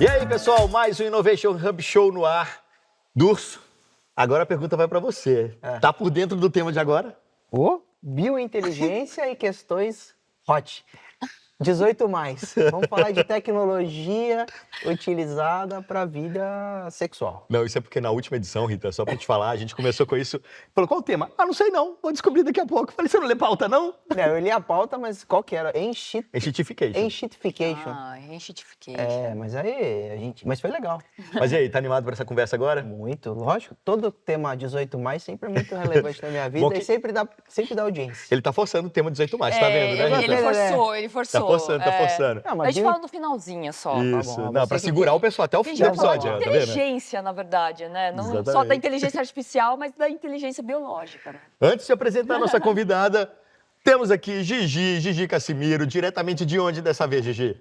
E aí, pessoal, mais um Innovation Hub Show no ar. Durso, agora a pergunta vai para você. Tá por dentro do tema de agora? Biointeligência e questões hot. 18 mais. Vamos falar de tecnologia utilizada para a vida sexual. Não, isso é porque na última edição, Rita, só pra te falar, a gente começou com isso. Falou, qual o tema? Ah, não sei não, vou descobrir daqui a pouco. Falei, você não lê pauta, não? Não, eu li a pauta, mas qual que era? Enchitification. Enchitification. Enchitification. Mas aí a gente... Mas foi legal. Mas e aí, tá animado pra essa conversa agora? Muito, lógico. Todo tema 18 mais sempre é muito relevante na minha vida Bom que- e sempre dá audiência. Ele tá forçando o tema 18 mais, tá vendo, né, Rita? Ele forçou. Tá forçando. Não, A mas gente fala no finalzinho só. Isso, bom, não, você pra que segurar o pessoal até o fim A do gente vai falar episódio, de tá vendo? inteligência, na verdade, né? Não Exatamente. só da inteligência artificial, mas da inteligência biológica, né? Antes de apresentar a nossa convidada, temos aqui Gigi Cassimiro, diretamente de onde dessa vez, Gigi?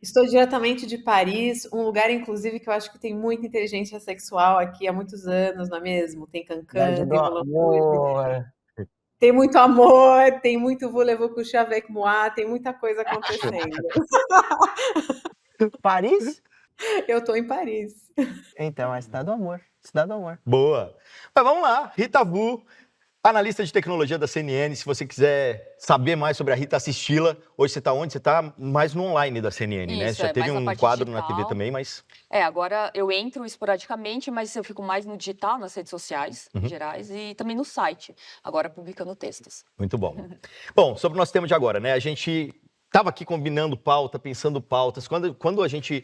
Estou diretamente de Paris, um lugar, inclusive, que eu acho que tem muita inteligência sexual aqui há muitos anos, não é mesmo? Tem cancan, tem Amor. tem muito amor, tem muito voulez-vous coucher avec moi, tem muita coisa acontecendo. Paris? Eu estou em Paris. Então, é Cidade do Amor. Cidade do Amor. Boa. Mas vamos lá, Rita Vu, analista de tecnologia da CNN. Se você quiser saber mais sobre a Rita, assisti-la. Hoje você está onde? Você está mais no online da CNN, né? Isso, Você já teve mais na um parte quadro na digital. TV também, mas... Agora eu entro esporadicamente, mas eu fico mais no digital, nas redes sociais gerais e também no site, agora publicando textos. Muito bom. Bom, sobre o nosso tema de agora, né? A gente estava aqui combinando pauta, pensando pautas. Quando a gente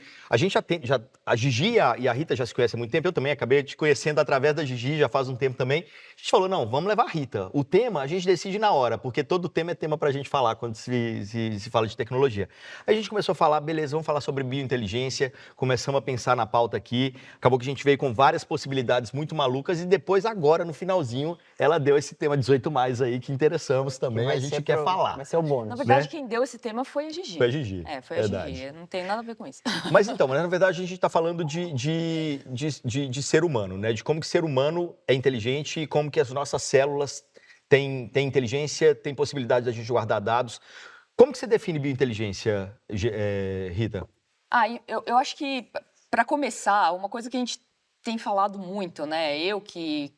atende, a Gigi e a Rita já se conhecem há muito tempo, eu também acabei te conhecendo através da Gigi já faz um tempo também. A gente falou, não, vamos levar a Rita. O tema a gente decide na hora, porque todo tema é tema para a gente falar quando se fala de tecnologia. Aí a gente começou a falar, beleza, vamos falar sobre biointeligência, começamos a pensar na pauta aqui, acabou que a gente veio com várias possibilidades muito malucas e depois agora, no finalzinho, ela deu esse tema 18 mais aí, que interessamos também, a gente quer falar. Vai ser o bônus. Na verdade, né? quem deu esse tema foi a Gigi. Foi a Gigi. Foi a verdade. Gigi. Não tem nada a ver com isso. Mas então, na verdade, a gente está falando de ser humano, né? De como que ser humano é inteligente e como que as nossas células têm inteligência, têm possibilidade de a gente guardar dados. Como que você define biointeligência, Rita? Eu acho que, para começar, uma coisa que a gente tem falado muito, né? Eu que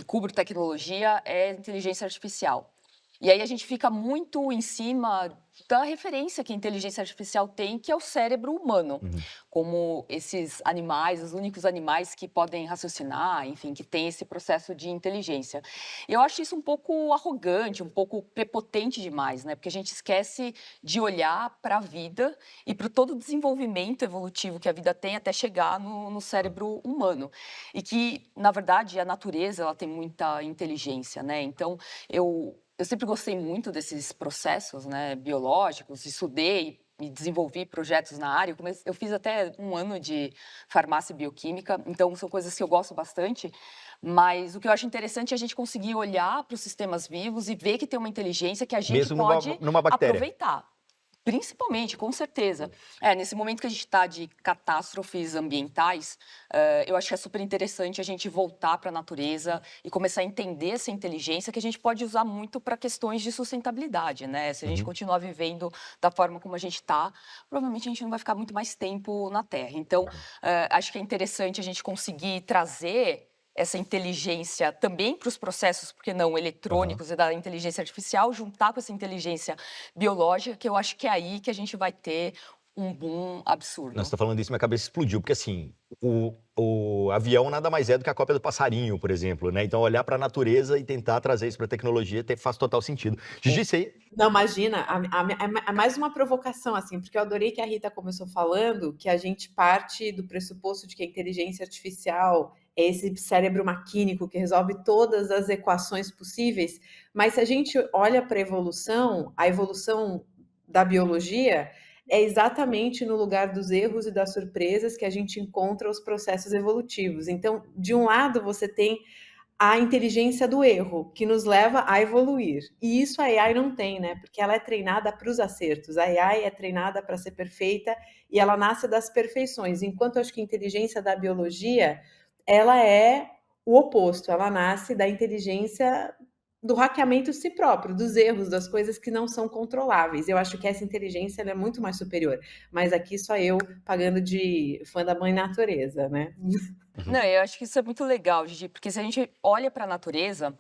cubro tecnologia, é inteligência artificial. E aí a gente fica muito em cima da referência que a inteligência artificial tem, que é o cérebro humano. Como esses animais, os únicos animais que podem raciocinar, enfim, que tem esse processo de inteligência. Eu acho isso um pouco arrogante, um pouco prepotente demais, né? Porque a gente esquece de olhar para a vida e para todo o desenvolvimento evolutivo que a vida tem até chegar no cérebro humano. E que, na verdade, a natureza ela tem muita inteligência, né? Então, eu sempre gostei muito desses processos, né, biológicos, estudei e desenvolvi projetos na área. Eu fiz até um ano de farmácia e bioquímica, então são coisas que eu gosto bastante. Mas o que eu acho interessante é a gente conseguir olhar para os sistemas vivos e ver que tem uma inteligência que a gente Mesmo pode numa bactéria. aproveitar. Principalmente, com certeza. Nesse momento que a gente está de catástrofes ambientais, eu acho que é super interessante a gente voltar para a natureza e começar a entender essa inteligência que a gente pode usar muito para questões de sustentabilidade, né? Se a gente continuar vivendo da forma como a gente está, provavelmente a gente não vai ficar muito mais tempo na Terra. Então, acho que é interessante a gente conseguir trazer essa inteligência também para os processos, porque não, eletrônicos e da inteligência artificial, juntar com essa inteligência biológica, que eu acho que é aí que a gente vai ter um boom absurdo. Nossa, você tá falando isso, minha cabeça explodiu, porque assim, o avião nada mais é do que a cópia do passarinho, por exemplo, né? Então, olhar para a natureza e tentar trazer isso para a tecnologia faz total sentido. Gigi, isso aí... Não, imagina, é mais uma provocação, assim, porque eu adorei que a Rita começou falando que a gente parte do pressuposto de que a inteligência artificial é esse cérebro maquínico que resolve todas as equações possíveis, mas se a gente olha para a evolução da biologia é exatamente no lugar dos erros e das surpresas que a gente encontra os processos evolutivos. Então, de um lado, você tem a inteligência do erro, que nos leva a evoluir. E isso a AI não tem, né? Porque ela é treinada para os acertos. A AI é treinada para ser perfeita e ela nasce das perfeições. Enquanto eu acho que a inteligência da biologia, ela é o oposto. Ela nasce da inteligência do hackeamento si próprio, dos erros, das coisas que não são controláveis. Eu acho que essa inteligência ela é muito mais superior. Mas aqui só eu pagando de fã da mãe natureza, né? Não, eu acho que isso é muito legal, Gigi, porque se a gente olha para a natureza,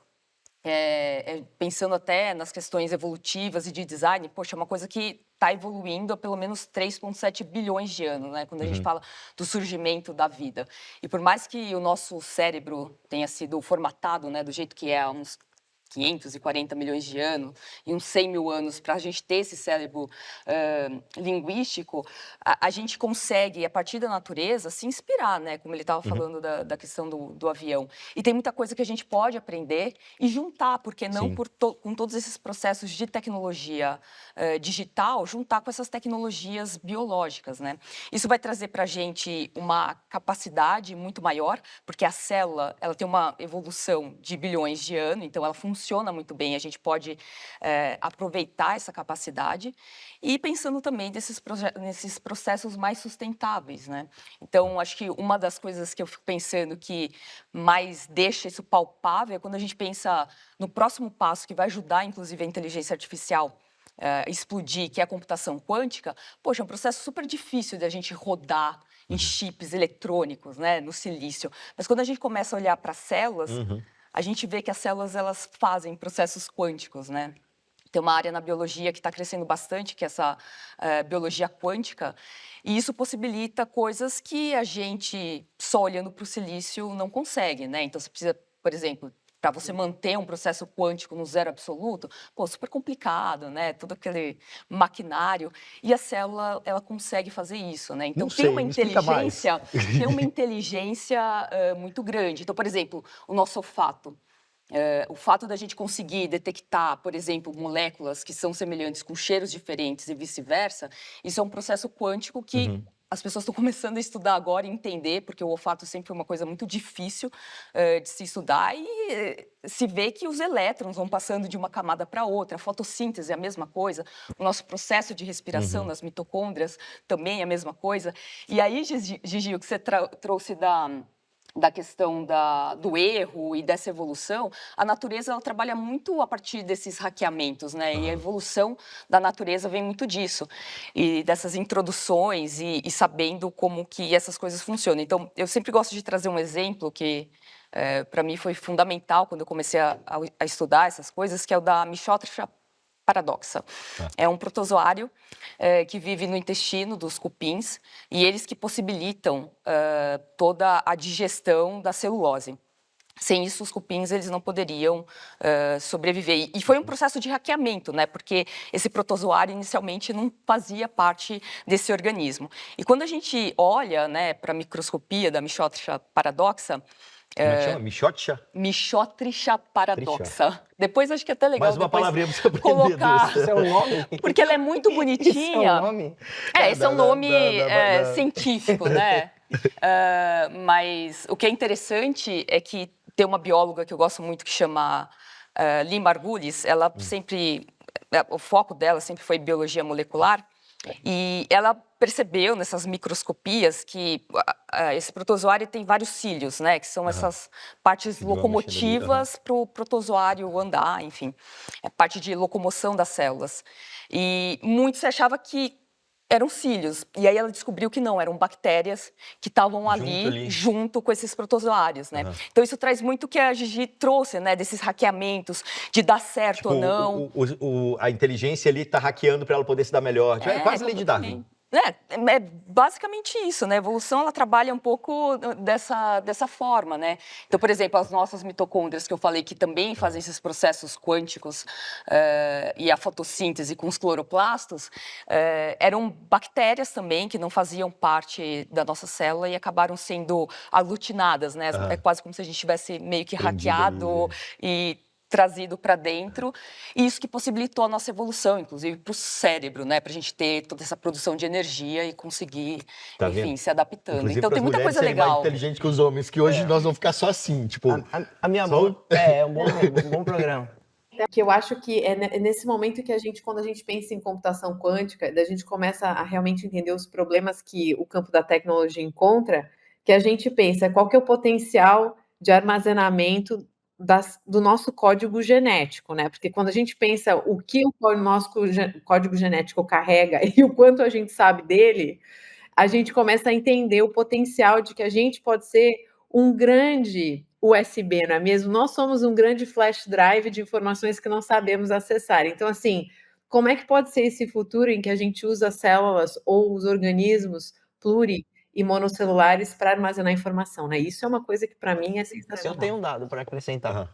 pensando até nas questões evolutivas e de design, poxa, é uma coisa que está evoluindo há pelo menos 3,7 bilhões de anos, né? Quando a gente fala do surgimento da vida. E por mais que o nosso cérebro tenha sido formatado, né, do jeito que é há uns 540 milhões de anos e uns 100 mil anos para a gente ter esse cérebro linguístico, a gente consegue, a partir da natureza, se inspirar, né? Como ele estava falando da questão do avião. E tem muita coisa que a gente pode aprender e juntar, porque não Sim. com todos esses processos de tecnologia digital, juntar com essas tecnologias biológicas, né? Isso vai trazer para a gente uma capacidade muito maior, porque a célula ela tem uma evolução de bilhões de anos, então ela funciona muito bem, a gente pode aproveitar essa capacidade e pensando também nesses processos mais sustentáveis, né? Então, acho que uma das coisas que eu fico pensando que mais deixa isso palpável é quando a gente pensa no próximo passo que vai ajudar, inclusive, a inteligência artificial explodir, que é a computação quântica. Poxa, é um processo super difícil de a gente rodar em chips eletrônicos, né, no silício. Mas quando a gente começa a olhar para as células, a gente vê que as células elas fazem processos quânticos, né? Tem uma área na biologia que está crescendo bastante, que é essa biologia quântica, e isso possibilita coisas que a gente, só olhando para o silício, não consegue, né? Então, você precisa, por exemplo, para você manter um processo quântico no zero absoluto, pô, super complicado, né? Todo aquele maquinário, e a célula, ela consegue fazer isso, né? Então, Não sei, me explica mais. tem uma inteligência muito grande. Então, por exemplo, o nosso olfato. O fato da gente conseguir detectar, por exemplo, moléculas que são semelhantes com cheiros diferentes e vice-versa, isso é um processo quântico que as pessoas estão começando a estudar agora e entender, porque o olfato sempre foi uma coisa muito difícil de se estudar e se vê que os elétrons vão passando de uma camada para outra. A fotossíntese é a mesma coisa, o nosso processo de respiração nas mitocôndrias também é a mesma coisa. E aí, Gigi, o que você trouxe da questão do erro e dessa evolução, a natureza ela trabalha muito a partir desses hackeamentos, né? E a evolução da natureza vem muito disso, e dessas introduções e sabendo como que essas coisas funcionam. Então, eu sempre gosto de trazer um exemplo que, para mim, foi fundamental quando eu comecei a estudar essas coisas, que é o da Michotria paradoxa. É um protozoário que vive no intestino dos cupins e eles que possibilitam toda a digestão da celulose. Sem isso, os cupins eles não poderiam sobreviver. E foi um processo de hackeamento, né? Porque esse protozoário inicialmente não fazia parte desse organismo. E quando a gente olha, né, para a microscopia da Michotria paradoxa, Como é que chama? Michotria? Michotria paradoxa. Depois acho que é até legal Mais uma depois palavrinha pra você aprender. colocar, Esse é o nome? porque ela é muito Esse é bonitinha. o nome? Esse é um nome da- científico, né? Mas o que é interessante é que tem uma bióloga que eu gosto muito que chama Lee Margulis. Ela sempre, o foco dela sempre foi biologia molecular. E ela percebeu nessas microscopias que esse protozoário tem vários cílios, né? Que são essas partes Cílio, locomotivas para o protozoário andar, enfim. É parte de locomoção das células. E muito se achava que eram cílios. E aí ela descobriu que não, eram bactérias que estavam ali junto com esses protozoários, né? Então isso traz muito o que a Gigi trouxe, né? Desses hackeamentos, de dar certo Tipo, ou não. a inteligência ali tá hackeando para ela poder se dar melhor. Tipo, é quase lei de Darwin. completamente. É basicamente isso, né? A evolução, ela trabalha um pouco dessa forma, né? Então, por exemplo, as nossas mitocôndrias, que eu falei que também fazem esses processos quânticos e a fotossíntese com os cloroplastos, eram bactérias também que não faziam parte da nossa célula e acabaram sendo aglutinadas, né? É quase como se a gente tivesse meio que hackeado e trazido para dentro, e isso que possibilitou a nossa evolução, inclusive para o cérebro, né, para a gente ter toda essa produção de energia e conseguir, enfim, se adaptando. Inclusive, Então tem muita coisa legal. Mais inteligente que os homens, que hoje nós vamos ficar só assim, tipo. A minha mãe é um bom programa. Que eu acho que é nesse momento que quando a gente pensa em computação quântica, a gente começa a realmente entender os problemas que o campo da tecnologia encontra, que a gente pensa qual que é o potencial de armazenamento do nosso código genético, né? Porque quando a gente pensa o que o nosso código genético carrega e o quanto a gente sabe dele, a gente começa a entender o potencial de que a gente pode ser um grande USB, não é mesmo? Nós somos um grande flash drive de informações que não sabemos acessar. Então, assim, como é que pode ser esse futuro em que a gente usa células ou os organismos pluri e monocelulares para armazenar informação, né? Isso é uma coisa que para mim é Eu sensacional. tenho um dado para acrescentar. Aham.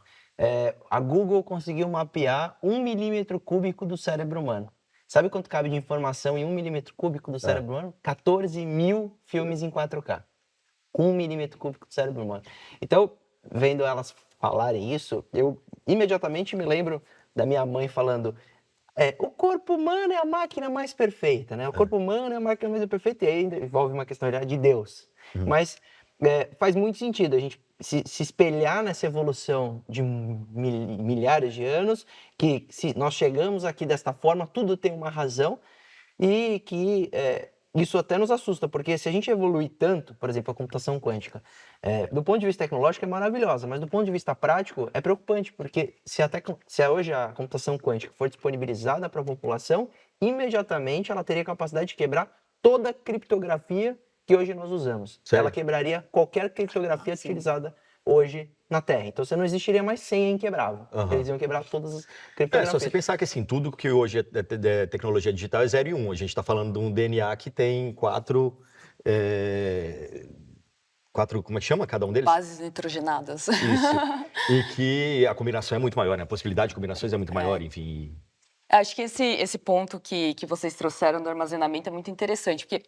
A Google conseguiu mapear 1 milímetro cúbico do cérebro humano. Sabe quanto cabe de informação em 1 milímetro cúbico do cérebro humano? 14 mil filmes em 4K. 1 milímetro cúbico do cérebro humano. Então, vendo elas falarem isso, eu imediatamente me lembro da minha mãe falando: o corpo humano é a máquina mais perfeita, né? O corpo humano é a máquina mais perfeita, e aí envolve uma questão de Deus. Mas faz muito sentido a gente se espelhar nessa evolução de milhares de anos, que se nós chegamos aqui desta forma, tudo tem uma razão, e que isso até nos assusta, porque se a gente evoluir tanto, por exemplo, a computação quântica, do ponto de vista tecnológico é maravilhosa, mas do ponto de vista prático é preocupante, porque se hoje a computação quântica for disponibilizada para a população, imediatamente ela teria capacidade de quebrar toda a criptografia que hoje nós usamos. Sério? Ela quebraria qualquer criptografia utilizada hoje na Terra. Então você não existiria mais senha inquebrável. Eles iam quebrar todas as criptografias. Só você pensar que assim, tudo que hoje é tecnologia digital é 0 e 1. A gente está falando de um DNA que tem quatro, como é que chama cada um deles? Bases nitrogenadas. Isso. E que a combinação é muito maior, né? A possibilidade de combinações é muito maior, enfim. Acho que esse ponto que vocês trouxeram do armazenamento é muito interessante, porque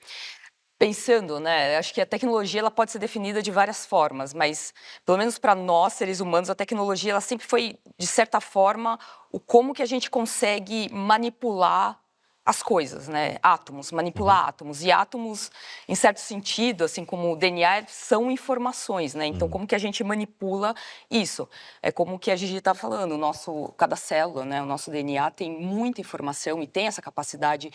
pensando, né, acho que a tecnologia ela pode ser definida de várias formas, mas pelo menos para nós, seres humanos, a tecnologia ela sempre foi, de certa forma, o como que a gente consegue manipular as coisas, né? Átomos, manipular átomos. E átomos, em certo sentido, assim como o DNA, são informações, né? Então, como que a gente manipula isso? É como que a Gigi está falando, cada célula, né? O nosso DNA tem muita informação e tem essa capacidade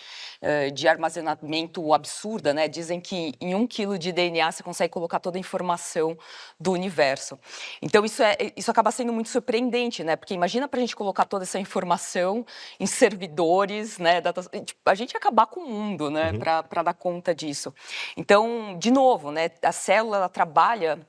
de armazenamento absurda, né? Dizem que em 1 quilo de DNA você consegue colocar toda a informação do universo. Então, isso acaba sendo muito surpreendente, né? Porque imagina para a gente colocar toda essa informação em servidores, né? A gente ia acabar com o mundo, né, para dar conta disso. Então, de novo, né, a célula ela trabalha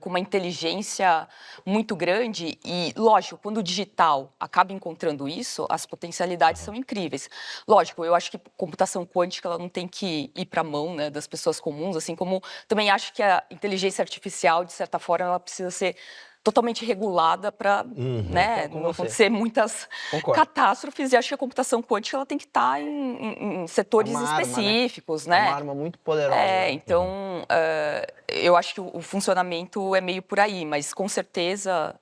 com uma inteligência muito grande e, lógico, quando o digital acaba encontrando isso, as potencialidades são incríveis. Lógico, eu acho que computação quântica ela não tem que ir para a mão, né, das pessoas comuns, assim como também acho que a inteligência artificial, de certa forma, ela precisa ser totalmente regulada para não acontecer muitas catástrofes. E acho que a computação quântica ela tem que estar em setores específicos, né? É uma arma muito poderosa. Então, eu acho que o funcionamento é meio por aí, mas com certeza,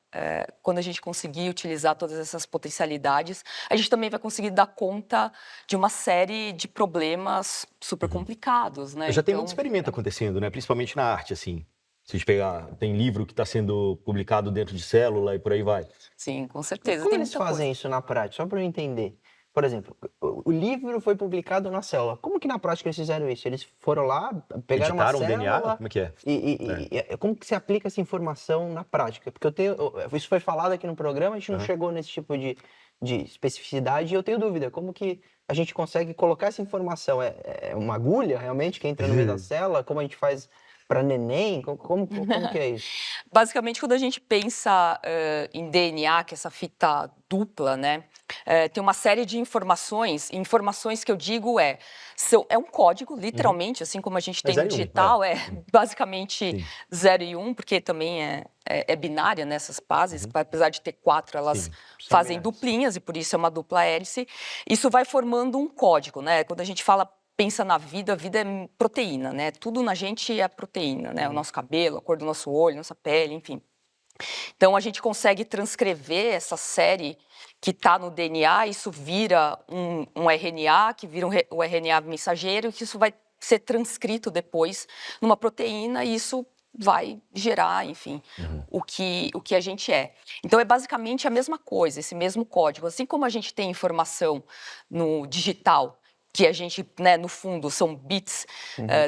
quando a gente conseguir utilizar todas essas potencialidades, a gente também vai conseguir dar conta de uma série de problemas super complicados, né? Já tem muito experimento acontecendo, né? Principalmente na arte, assim. Se a gente pegar, tem livro que está sendo publicado dentro de célula e por aí vai. Sim, com certeza. Como eles fazem isso na prática? Só para eu entender. Por exemplo, o livro foi publicado na célula. Como que na prática eles fizeram isso? Eles foram lá, pegaram uma célula... DNA? Como é que é? E como que se aplica essa informação na prática? Porque isso foi falado aqui no programa, a gente não chegou nesse tipo de especificidade e eu tenho dúvida. Como que a gente consegue colocar essa informação? É uma agulha, realmente, que entra no meio da célula? Como a gente faz... para neném? Como que é isso? Basicamente, quando a gente pensa em DNA, que é essa fita dupla, né? Tem uma série de informações que eu digo é um código, literalmente, assim como a gente tem no digital, basicamente 0 e 1, porque também é binária nessas bases, apesar de ter 4, elas fazem duplinhas, e por isso é uma dupla hélice. Isso vai formando um código, né? Quando a gente pensa na vida, a vida é proteína, né? Tudo na gente é proteína, né? O nosso cabelo, a cor do nosso olho, nossa pele, enfim. Então, a gente consegue transcrever essa série que está no DNA, isso vira um RNA, que vira um RNA mensageiro, que isso vai ser transcrito depois numa proteína e isso vai gerar, enfim, o que a gente é. Então, é basicamente a mesma coisa, esse mesmo código. Assim como a gente tem informação no digital, que a gente, né, no fundo, são bits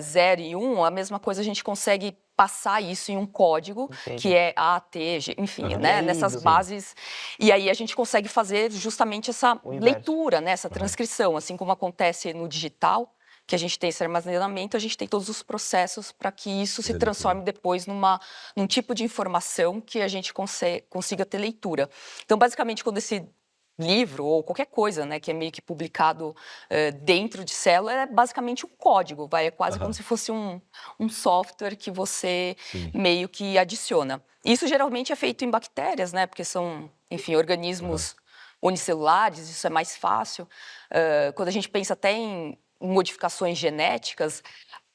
0 e 1, a mesma coisa a gente consegue passar isso em um código, Entendi. que é A, T, G, enfim, Aham. né, É nessas lido. bases. E aí a gente consegue fazer justamente essa O inverso. leitura, né, essa transcrição, assim como acontece no digital, que a gente tem esse armazenamento, a gente tem todos os processos para que isso se Fazer transforme depois num tipo de informação que a gente consiga ter leitura. Então, basicamente, quando esse livro ou qualquer coisa, né, que é meio que publicado dentro de célula, é basicamente um código, é quase como se fosse um software que você Sim. meio que adiciona. Isso geralmente é feito em bactérias, né, porque são, enfim, organismos unicelulares, isso é mais fácil. Quando a gente pensa até em modificações genéticas,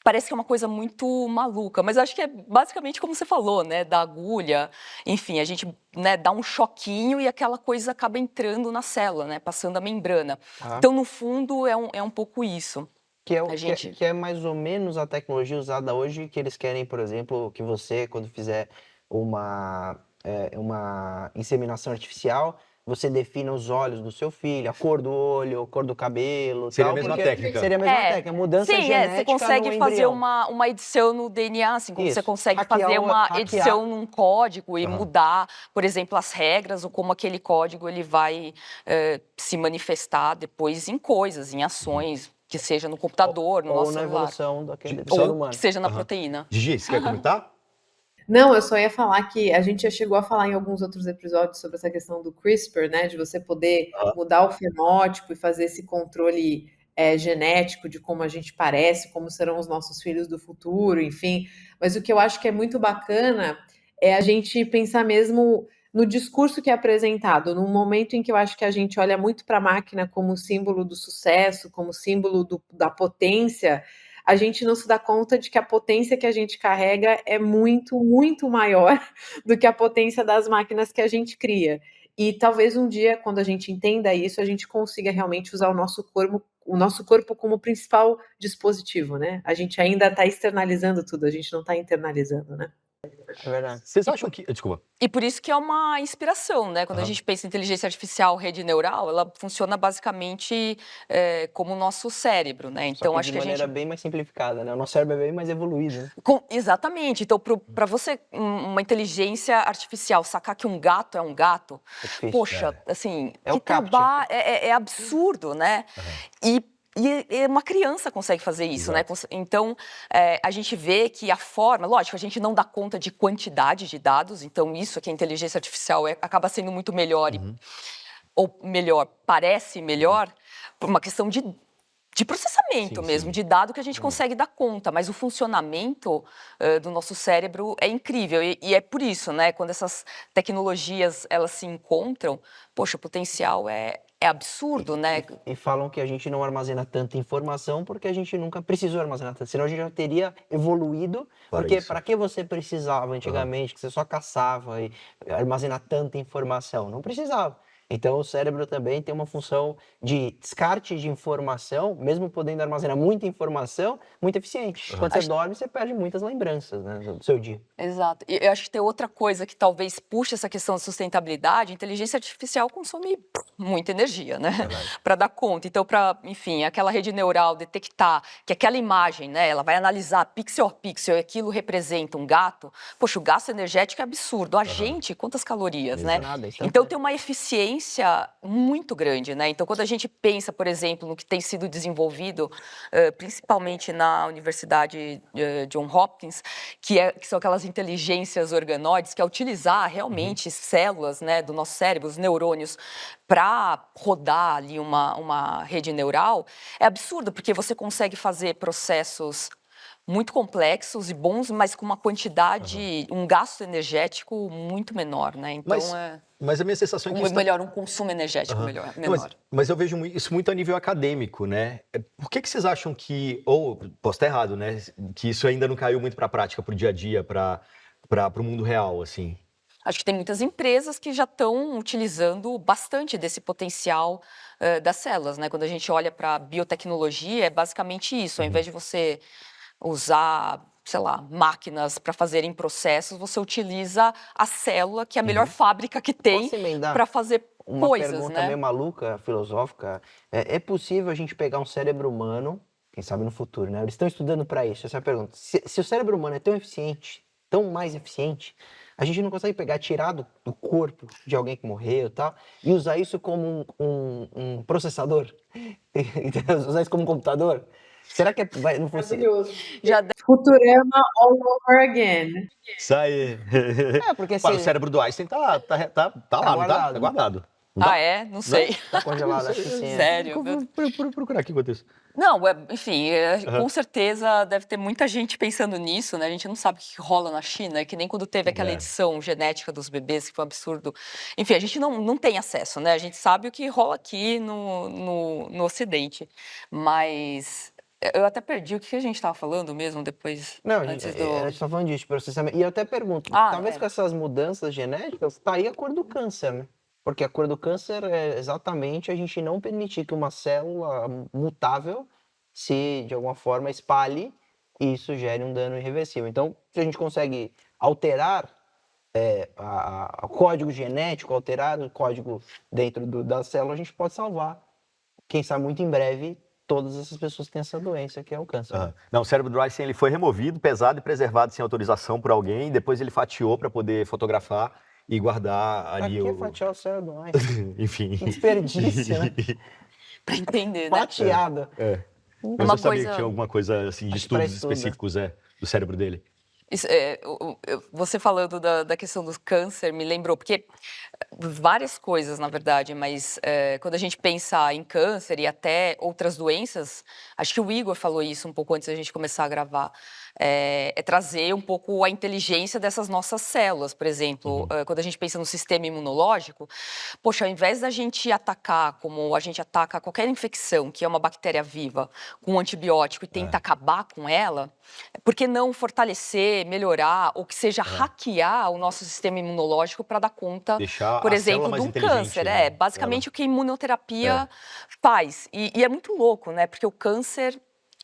parece que é uma coisa muito maluca, mas acho que é basicamente como você falou, né, da agulha, enfim, a gente, né, dá um choquinho e aquela coisa acaba entrando na célula, né, passando a membrana. Tá. Então, no fundo, é um pouco isso. A gente... Que é mais ou menos a tecnologia usada hoje, que eles querem, por exemplo, que você, quando fizer uma inseminação artificial, você defina os olhos do seu filho, a cor do olho, a cor do cabelo, Seria tal, a mesma porque técnica. seria a mesma técnica, mudança sim, genética você consegue no fazer embrião. uma edição no DNA, assim como você Isso. consegue Hackear fazer uma hackear. edição num código e Aham. mudar, por exemplo, as regras ou como aquele código ele vai se manifestar depois em coisas, em ações, que seja no computador, no Ou nosso na celular, evolução daquele Ou ser ou humano. que seja na Aham. proteína. Gigi, você quer comentar? Não, eu só ia falar que a gente já chegou a falar em alguns outros episódios sobre essa questão do CRISPR, né? De você poder mudar o fenótipo e fazer esse controle genético de como a gente parece, como serão os nossos filhos do futuro, enfim. Mas o que eu acho que é muito bacana é a gente pensar mesmo no discurso que é apresentado, num momento em que eu acho que a gente olha muito para a máquina como símbolo do sucesso, como símbolo da potência. A gente não se dá conta de que a potência que a gente carrega é muito, muito maior do que a potência das máquinas que a gente cria. E talvez um dia, quando a gente entenda isso, a gente consiga realmente usar o nosso corpo como principal dispositivo, né? A gente ainda está externalizando tudo, a gente não está internalizando, né? É verdade. Vocês acham que... Desculpa. E por isso que é uma inspiração, né? Quando a gente pensa em inteligência artificial, rede neural, ela funciona basicamente como o nosso cérebro, né? Só Então, que acho de que a maneira gente... bem mais simplificada, né? O nosso cérebro é bem mais evoluído, né? Exatamente. Então, para você, uma inteligência artificial sacar que um gato é um gato, É difícil. poxa, assim, É que o CAPTCHA. trabalho, é absurdo, né? E uma criança consegue fazer isso, né? Então, a gente vê que a forma... Lógico, a gente não dá conta de quantidade de dados, então isso é que a inteligência artificial acaba sendo muito melhor, ou melhor, parece melhor, por uma questão de processamento Sim, mesmo, sim. de dado que a gente consegue dar conta, mas o funcionamento do nosso cérebro é incrível e é por isso, né, quando essas tecnologias elas se encontram, poxa, o potencial é absurdo, né? E falam que a gente não armazena tanta informação porque a gente nunca precisou armazenar tanto, senão a gente já teria evoluído, Para porque isso. para que você precisava antigamente, que você só caçava e armazenar tanta informação? Não precisava. Então o cérebro também tem uma função de descarte de informação, mesmo podendo armazenar muita informação, muito eficiente. Quando você dorme, você perde muitas lembranças, né, do seu dia. Exato. E eu acho que tem outra coisa que talvez puxe essa questão de sustentabilidade. A inteligência artificial consome muita energia, né? Para dar conta. Então, enfim, aquela rede neural detectar que aquela imagem, né, ela vai analisar pixel a pixel e aquilo representa um gato. Poxa, o gasto energético é absurdo. A gente, quantas calorias, né? Nada, Então, tem uma eficiência muito grande, né? Então, quando a gente pensa, por exemplo, no que tem sido desenvolvido, principalmente na Universidade John Hopkins, que são aquelas inteligências organoides, que é utilizar realmente células, né, do nosso cérebro, os neurônios, para rodar ali uma rede neural, é absurdo, porque você consegue fazer processos muito complexos e bons, mas com uma quantidade, um gasto energético muito menor, né? Então, Mas a minha sensação é que... melhor, um consumo energético menor. Não, mas eu vejo isso muito a nível acadêmico, né? Por que vocês acham que, ou posso estar errado, né? Que isso ainda não caiu muito para a prática, para o dia a dia, para o mundo real, assim? Acho que tem muitas empresas que já estão utilizando bastante desse potencial das células, né? Quando a gente olha para a biotecnologia, é basicamente isso. Ao invés de você usar, sei lá, máquinas para fazerem processos, você utiliza a célula, que é a melhor fábrica que tem, Posso emendar para fazer uma coisas, pergunta né? meio maluca, filosófica? É possível a gente pegar um cérebro humano, quem sabe no futuro, né? Eles estão estudando para isso, essa é a pergunta. Se o cérebro humano é tão eficiente, tão mais eficiente. A gente não consegue pegar, tirar do corpo de alguém que morreu e tal, e usar isso como um processador? Entendeu? Usar isso como um computador? Será que não fosse... Maravilhoso. Já Futurama all over again. Isso aí. É, porque Mas o se... cérebro do Einstein tá lá, não tá? guardado, Tá né? guardado. Não tá? Ah, é? Não sei. Tá congelado, acho que sim. é. Sério. Vou procurar aqui enquanto isso. Não, enfim, com certeza deve ter muita gente pensando nisso, né? A gente não sabe o que rola na China, é que nem quando teve aquela É. edição genética dos bebês, que foi um absurdo. Enfim, a gente não tem acesso, né? A gente sabe o que rola aqui no Ocidente. Mas eu até perdi o que a gente estava falando mesmo depois, Não, antes a gente tá falando disso, de processamento. E eu até pergunto, Ah, talvez é. com essas mudanças genéticas, tá aí a cor do câncer, né? Porque a cor do câncer é exatamente a gente não permitir que uma célula mutável se, de alguma forma, espalhe e isso gere um dano irreversível. Então, se a gente consegue alterar o código genético, alterar o código dentro da célula, a gente pode salvar, quem sabe muito em breve, todas essas pessoas que têm essa doença, que é o câncer. Aham. Não, o cérebro do Einstein ele foi removido, pesado e preservado sem autorização por alguém, e depois ele fatiou para poder fotografar e guardar Pra ali que o... fatiar o cérebro do Einstein? Enfim. Que desperdício, né? Para entender, né? Fatiado. É. Mas Uma eu sabia coisa- que tinha alguma coisa assim de Acho que pra estudos estudo, né? específicos do cérebro dele. Você falando da questão do câncer me lembrou, porque várias coisas, na verdade, mas quando a gente pensa em câncer e até outras doenças, acho que o Igor falou isso um pouco antes da gente começar a gravar, é trazer um pouco a inteligência dessas nossas células, por exemplo, quando a gente pensa no sistema imunológico, poxa, ao invés da gente atacar como a gente ataca qualquer infecção, que é uma bactéria viva, com um antibiótico e tenta acabar com ela, por que não fortalecer, melhorar, ou que seja hackear o nosso sistema imunológico para dar conta, Deixar por a exemplo, célula mais de um inteligente, câncer? né? É basicamente o que a imunoterapia faz. E é muito louco, né? Porque o câncer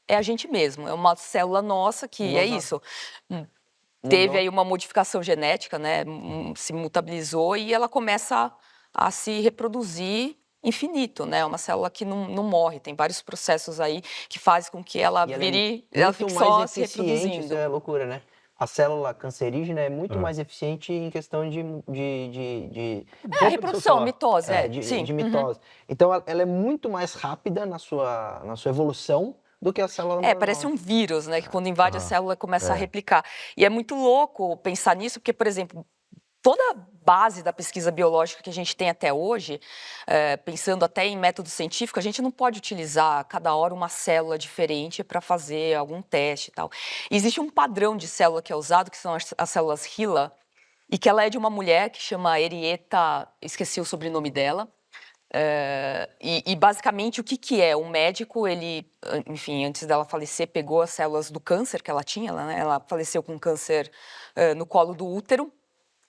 é a gente mesmo, é uma célula nossa que é isso. Teve aí uma modificação genética, né? Se mutabilizou e ela começa a se reproduzir infinito, né? É uma célula que não morre. Tem vários processos aí que fazem com que ela E ela vire, é ela muito fique mais só se eficiente, isso reproduzindo. é loucura, né? A célula cancerígena é muito mais eficiente em questão de A reprodução, celular. mitose, sim. de mitose. Então, ela é muito mais rápida na sua evolução do que a célula normal. Parece um vírus, né? Que quando invade a célula começa a replicar. E é muito louco pensar nisso, porque, por exemplo, toda a base da pesquisa biológica que a gente tem até hoje, pensando até em método científico, a gente não pode utilizar a cada hora uma célula diferente para fazer algum teste e tal. E existe um padrão de célula que é usado, que são as células HeLa, e que ela é de uma mulher que chama Henrietta, esqueci o sobrenome dela. E basicamente o que é? Um médico, ele, enfim, antes dela falecer, pegou as células do câncer que ela tinha, ela faleceu com câncer no colo do útero,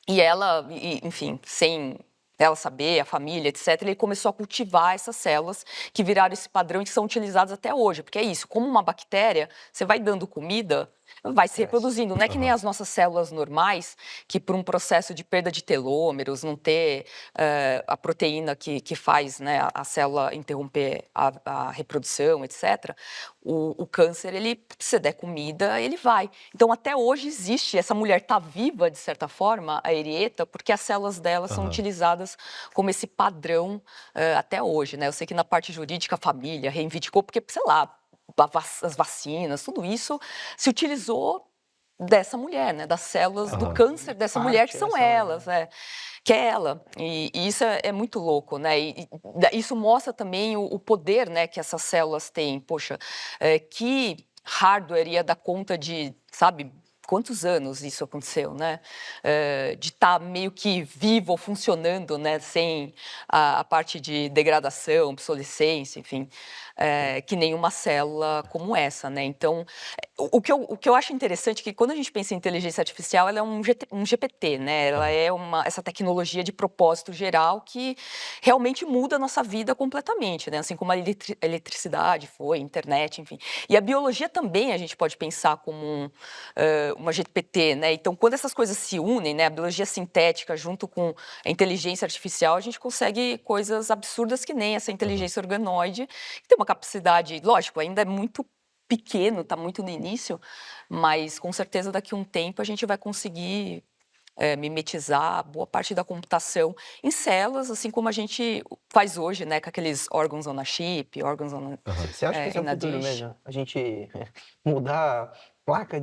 e ela, enfim, sem ela saber, a família, etc., ele começou a cultivar essas células que viraram esse padrão e que são utilizadas até hoje, porque é isso, como uma bactéria, você vai dando comida, vai se reproduzindo. Não é que nem as nossas células normais, que por um processo de perda de telômeros, não ter a proteína que faz, né, a célula interromper a reprodução, etc., o câncer, ele, se você der comida, ele vai. Então, até hoje existe, essa mulher está viva, de certa forma, a Henrietta, porque as células dela são utilizadas como esse padrão até hoje, né? Eu sei que na parte jurídica a família reivindicou, porque, sei lá, as vacinas, tudo isso se utilizou dessa mulher, né? Das células do câncer dessa mulher, que são elas, que é ela. E isso é muito louco, né? E isso mostra também o poder, né, que essas células têm. Poxa, que hardware ia dar conta de, sabe, quantos anos isso aconteceu, né? De estar meio que vivo ou funcionando, né? Sem a parte de degradação, obsolescência, enfim, que nenhuma célula como essa, né? Então, o que eu acho interessante é que quando a gente pensa em inteligência artificial, ela é um GPT, né? Ela é essa tecnologia de propósito geral que realmente muda a nossa vida completamente, né? Assim como a eletricidade foi, a internet, enfim. E a biologia também a gente pode pensar como uma GPT, né? Então, quando essas coisas se unem, né? A biologia sintética junto com a inteligência artificial, a gente consegue coisas absurdas que nem essa inteligência organoide, que tem uma capacidade, lógico, ainda é muito pequeno, está muito no início, mas com certeza daqui a um tempo a gente vai conseguir mimetizar boa parte da computação em células, assim como a gente faz hoje, né, com aqueles órgãos on a chip, órgãos on Você acha que esse é o na futuro dish. mesmo? A gente mudar a placa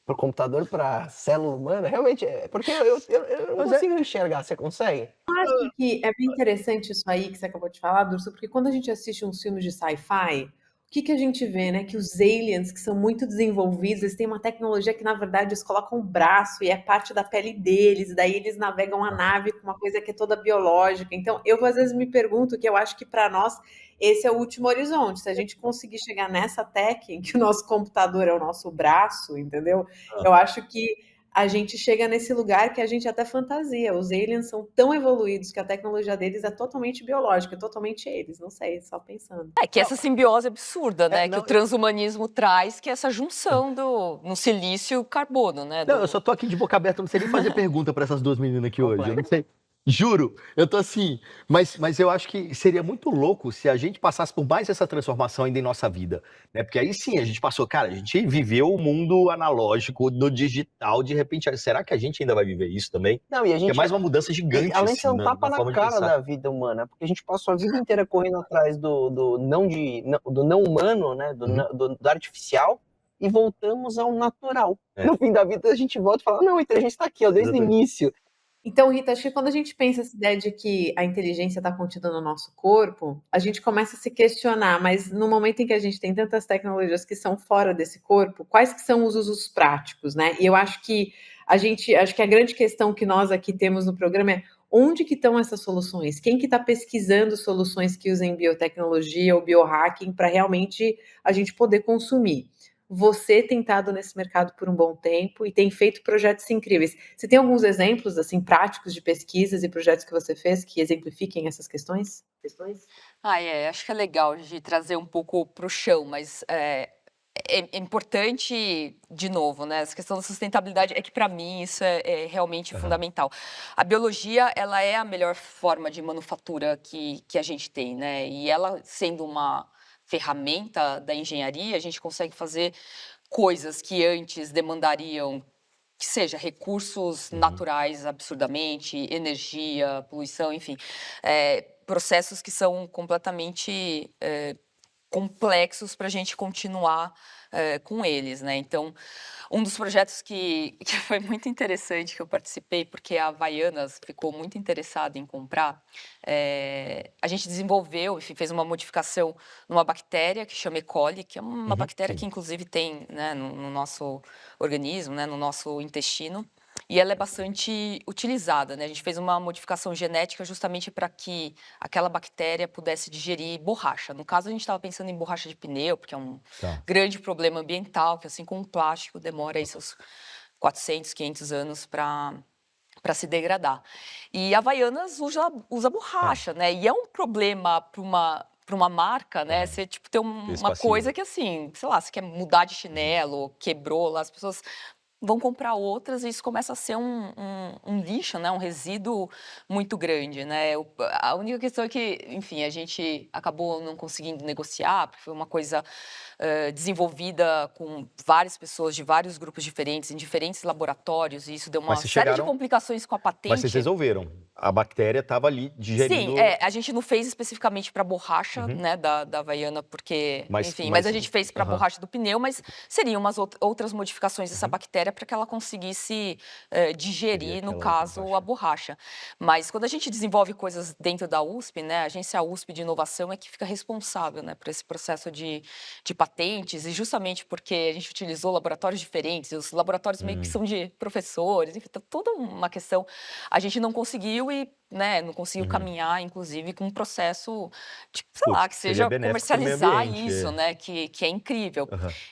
pro computador para célula humana? Realmente, porque eu não consigo enxergar. Você consegue? Acho que é bem interessante isso aí que você acabou de falar, Durso, porque quando a gente assiste uns filmes de sci-fi, o que que a gente vê, né? Que os aliens, que são muito desenvolvidos, eles têm uma tecnologia que, na verdade, eles colocam o braço e é parte da pele deles, daí eles navegam a nave com uma coisa que é toda biológica. Então, eu às vezes me pergunto que eu acho que para nós esse é o último horizonte. Se a gente conseguir chegar nessa tech em que o nosso computador é o nosso braço, entendeu? Eu acho que a gente chega nesse lugar que a gente até fantasia. Os aliens são tão evoluídos que a tecnologia deles é totalmente biológica, totalmente eles. Não sei, só pensando. Que essa simbiose absurda, né, que não, o transhumanismo traz, que é essa junção no silício carbono, né? Não, eu só tô aqui de boca aberta, eu não sei nem fazer pergunta pra essas duas meninas aqui hoje. Eu não Complexo. sei. Juro, eu tô assim. Mas eu acho que seria muito louco se a gente passasse por mais essa transformação ainda em nossa vida, né? Porque aí sim a gente passou, cara, a gente viveu o mundo analógico, no digital, de repente, será que a gente ainda vai viver isso também? Não, e a Que é gente, mais uma mudança gigante, além de ser assim, um tapa na na forma de cara pensar. da vida humana, porque a gente passou a vida inteira correndo atrás do não humano, né, do artificial, e voltamos ao natural. É. No fim da vida a gente volta e fala, não, a inteligência está aqui, ó, desde o Exatamente. início. Então, Rita, acho que quando a gente pensa essa ideia de que a inteligência está contida no nosso corpo, a gente começa a se questionar, mas no momento em que a gente tem tantas tecnologias que são fora desse corpo, quais que são os usos práticos, né? E eu acho que acho que a grande questão que nós aqui temos no programa é onde que estão essas soluções? Quem que está pesquisando soluções que usem biotecnologia ou biohacking para realmente a gente poder consumir? Você tem estado nesse mercado por um bom tempo e tem feito projetos incríveis. Você tem alguns exemplos assim práticos de pesquisas e projetos que você fez que exemplifiquem essas questões? Acho que é legal de trazer um pouco para o chão, mas é importante, de novo, né? Essa questão da sustentabilidade é que, para mim, isso é realmente fundamental. A biologia, ela é a melhor forma de manufatura que a gente tem, né? E ela, sendo uma ferramenta da engenharia, a gente consegue fazer coisas que antes demandariam que seja recursos naturais absurdamente, energia, poluição, enfim, processos que são completamente complexos para a gente continuar com eles, né? Então, um dos projetos que foi muito interessante que eu participei, porque a Havaianas ficou muito interessada em comprar, a gente desenvolveu, enfim, fez uma modificação numa bactéria que chama E. coli, que é uma bactéria que inclusive tem, né, no nosso organismo, né, no nosso intestino. E ela é bastante utilizada, né? A gente fez uma modificação genética justamente para que aquela bactéria pudesse digerir borracha. No caso, a gente estava pensando em borracha de pneu, porque é um grande problema ambiental, que assim como o plástico demora aí seus 400, 500 anos para se degradar. E a Havaianas usa borracha, né? E é um problema para uma marca, né? Você tipo ter uma coisa que assim, sei lá, você quer mudar de chinelo, quebrou lá, as pessoas vão comprar outras e isso começa a ser um lixo, né? Um resíduo muito grande, né? A única questão é que, enfim, a gente acabou não conseguindo negociar, porque foi uma coisa desenvolvida com várias pessoas de vários grupos diferentes, em diferentes laboratórios, e isso deu uma Mas vocês série de chegaram- complicações com a patente. Mas vocês resolveram. A bactéria estava ali digerindo. Sim, a gente não fez especificamente para borracha, né, da Havaiana, porque, enfim, mas a gente fez para borracha do pneu, mas seriam umas outras modificações dessa bactéria para que ela conseguisse digerir, no aquela caso, a borracha. Mas quando a gente desenvolve coisas dentro da USP, né, a agência USP de inovação é que fica responsável, né, por esse processo de patentes, e justamente porque a gente utilizou laboratórios diferentes, e os laboratórios meio que são de professores, enfim, tá toda uma questão. A gente não conseguiu né, não conseguiu caminhar, inclusive, com um processo, tipo, sei lá, que seria seja benéfico pro meio comercializar ambiente, isso, né, que é incrível.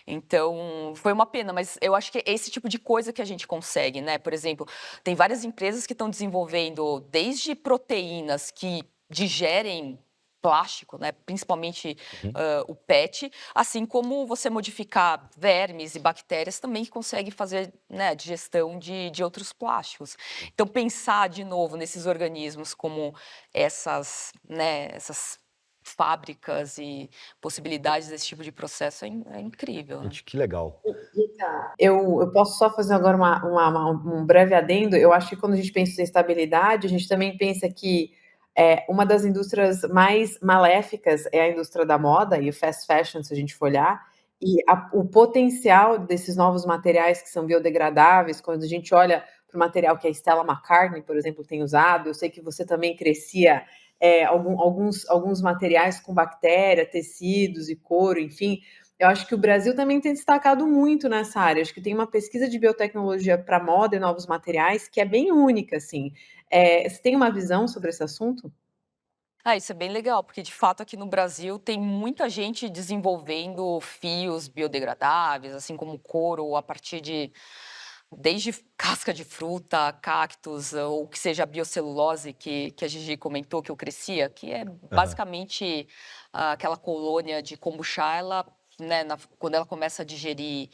Então, foi uma pena, mas eu acho que é esse tipo de coisa que a gente consegue, né? Por exemplo, tem várias empresas que estão desenvolvendo desde proteínas que digerem plástico, né, principalmente o PET, assim como você modificar vermes e bactérias também que consegue fazer, né, a digestão de outros plásticos. Então, pensar de novo nesses organismos como essas fábricas e possibilidades desse tipo de processo é incrível, né? Gente, que legal. Eu posso só fazer agora um breve adendo. Eu acho que quando a gente pensa em sustentabilidade, a gente também pensa que uma das indústrias mais maléficas é a indústria da moda e o fast fashion, se a gente for olhar. E o potencial desses novos materiais que são biodegradáveis, quando a gente olha para o material que a Stella McCartney, por exemplo, tem usado, eu sei que você também crescia alguns materiais com bactéria, tecidos e couro, enfim. Eu acho que o Brasil também tem destacado muito nessa área. Acho que tem uma pesquisa de biotecnologia para moda e novos materiais que é bem única, assim. Você tem uma visão sobre esse assunto? Ah, isso é bem legal, porque de fato aqui no Brasil tem muita gente desenvolvendo fios biodegradáveis, assim como couro, a partir de desde casca de fruta, cactos, ou que seja a biocelulose que a Gigi comentou que eu crescia, que é Aham. basicamente aquela colônia de kombucha, ela, né, quando ela começa a digerir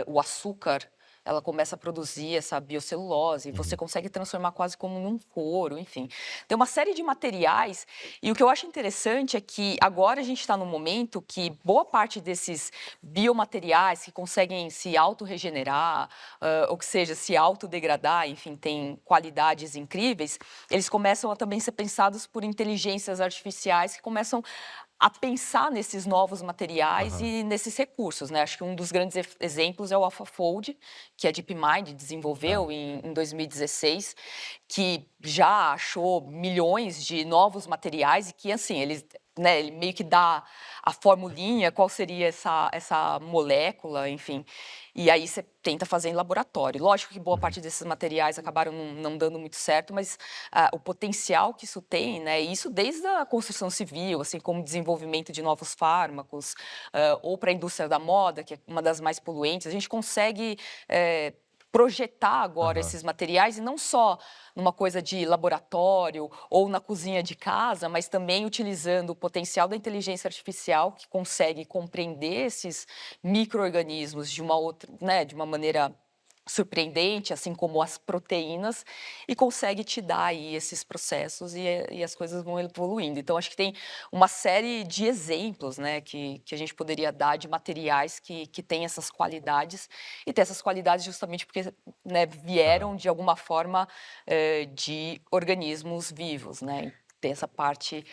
o açúcar, ela começa a produzir essa biocelulose, e você Uhum. consegue transformar quase como num couro, enfim. Tem uma série de materiais, e o que eu acho interessante é que agora a gente está num momento que boa parte desses biomateriais que conseguem se autorregenerar, ou que seja, se autodegradar, enfim, tem qualidades incríveis, eles começam a também ser pensados por inteligências artificiais que começam a pensar nesses novos materiais Aham. e nesses recursos, né? Acho que um dos grandes exemplos é o AlphaFold, que a DeepMind Tá. desenvolveu em 2016, que já achou milhões de novos materiais e que, assim, ele meio que dá a formulinha, qual seria essa molécula, enfim. E aí você tenta fazer em laboratório. Lógico que boa Uhum. parte desses materiais acabaram não dando muito certo, mas o potencial que isso tem, né? E isso desde a construção civil, assim como desenvolvimento de novos fármacos, ou para a indústria da moda, que é uma das mais poluentes, a gente consegue projetar agora Aham. esses materiais e não só numa coisa de laboratório ou na cozinha de casa, mas também utilizando o potencial da inteligência artificial que consegue compreender esses micro-organismos de uma outra, né, de uma maneira surpreendente, assim como as proteínas, e consegue te dar aí esses processos e as coisas vão evoluindo. Então, acho que tem uma série de exemplos, né, que a gente poderia dar de materiais que têm essas qualidades, e tem essas qualidades justamente porque, né, Aham. vieram de alguma forma de organismos vivos, né? Tem essa parte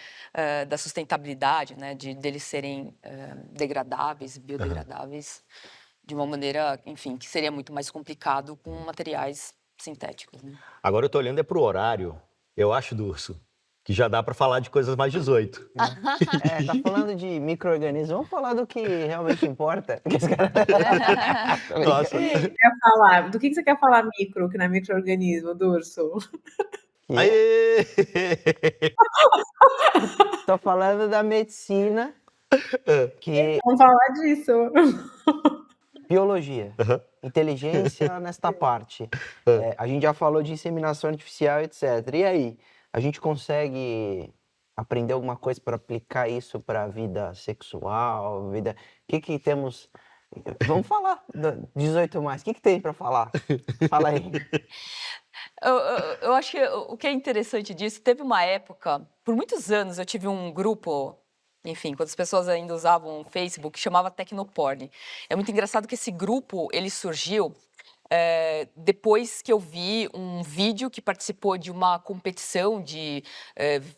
da sustentabilidade, né, de deles serem degradáveis, Aham. biodegradáveis, de uma maneira, enfim, que seria muito mais complicado com materiais sintéticos, né? Agora eu tô olhando pro horário, eu acho, Durso, que já dá pra falar de coisas mais 18. Tá falando de micro-organismos, vamos falar do que realmente importa. Que os caras- Tô Nossa. brincando. Falar, do que você quer falar micro, que não é micro-organismo, Durso? Que Aê! Tô falando da medicina, que Vamos falar disso. biologia, Aham. inteligência nesta parte. Hã. A gente já falou de inseminação artificial, etc. E aí, a gente consegue aprender alguma coisa para aplicar isso para a vida sexual, vida... O que temos... Vamos falar, 18 mais, o que tem para falar? Fala aí. Eu acho que o que é interessante disso, teve uma época, por muitos anos eu tive um grupo, enfim, quando as pessoas ainda usavam o Facebook, que chamava Tecnoporn. É muito engraçado que esse grupo, ele surgiu depois que eu vi um vídeo que participou de uma competição de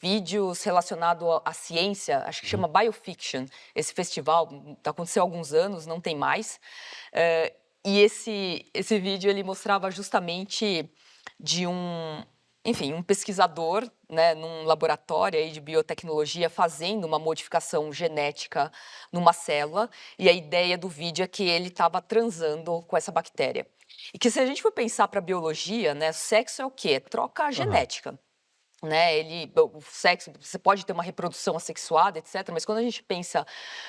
vídeos relacionados à ciência, acho que Uhum. chama Biofiction, esse festival, aconteceu há alguns anos, não tem mais. E esse vídeo ele mostrava justamente de enfim, um pesquisador, né, num laboratório aí de biotecnologia fazendo uma modificação genética numa célula, e a ideia do vídeo é que ele estava transando com essa bactéria. E que se a gente for pensar para a biologia, né, sexo é o quê? Troca Aham. genética. Né, o sexo, você pode ter uma reprodução assexuada, etc., mas quando a gente pensa,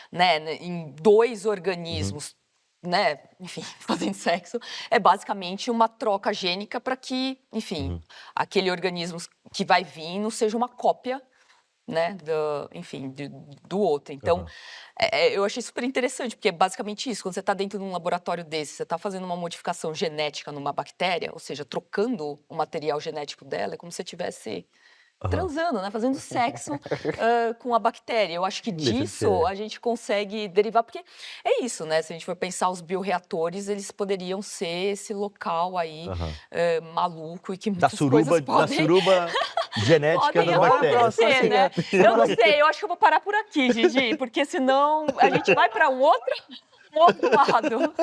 né, em dois Uhum. organismos, né, enfim, fazendo sexo, é basicamente uma troca gênica para que, enfim, Uhum. aquele organismo que vai vir não seja uma cópia, né, enfim, do outro. Então, Aham. eu achei super interessante, porque é basicamente isso, quando você está dentro de um laboratório desse, você está fazendo uma modificação genética numa bactéria, ou seja, trocando o material genético dela, é como se você tivesse transando, né? Fazendo sexo com a bactéria. Eu acho que Deixa de disso ser. a gente consegue derivar, porque é isso, né? Se a gente for pensar os bioreatores, eles poderiam ser esse local aí Aham. maluco e que Da muitas coisas suruba genética podem das Bora pra bactérias. próxima, acontecer, né? siga. Eu não sei, eu acho que eu vou parar por aqui, Gigi, porque senão a gente vai para um outro lado.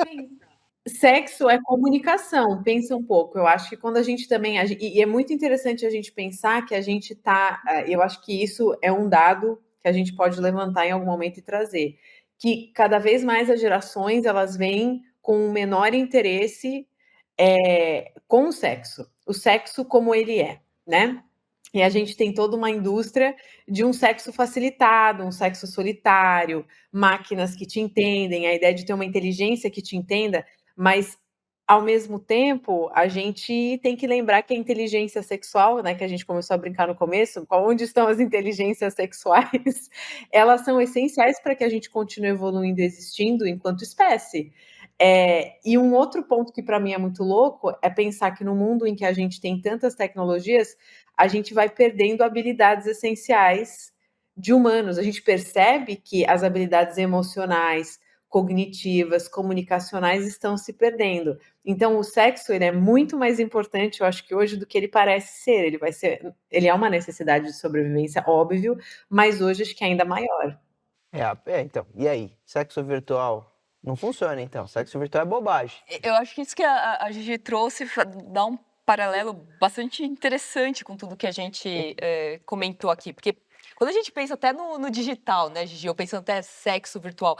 Sexo é comunicação, pensa um pouco. Eu acho que quando a gente também. E é muito interessante a gente pensar que a gente tá. Eu acho que isso é um dado que a gente pode levantar em algum momento e trazer. Que cada vez mais as gerações elas vêm com um menor interesse com o sexo como ele é, né? E a gente tem toda uma indústria de um sexo facilitado, um sexo solitário, máquinas que te entendem, a ideia de ter uma inteligência que te entenda, mas ao mesmo tempo a gente tem que lembrar que a inteligência sexual, né, que a gente começou a brincar no começo, onde estão as inteligências sexuais, elas são essenciais para que a gente continue evoluindo e existindo enquanto espécie. E um outro ponto que para mim é muito louco é pensar que no mundo em que a gente tem tantas tecnologias, a gente vai perdendo habilidades essenciais de humanos. A gente percebe que as habilidades emocionais, cognitivas, comunicacionais estão se perdendo. Então, o sexo ele é muito mais importante, eu acho que hoje, do que ele parece ser. Ele é uma necessidade de sobrevivência, óbvio, mas hoje acho que é ainda maior. Então, e aí? Sexo virtual não funciona, então. Sexo virtual é bobagem. Eu acho que isso que a Gigi trouxe dá um paralelo bastante interessante com tudo que a gente comentou aqui, porque quando a gente pensa até no digital, né, Gigi? Eu penso até sexo virtual.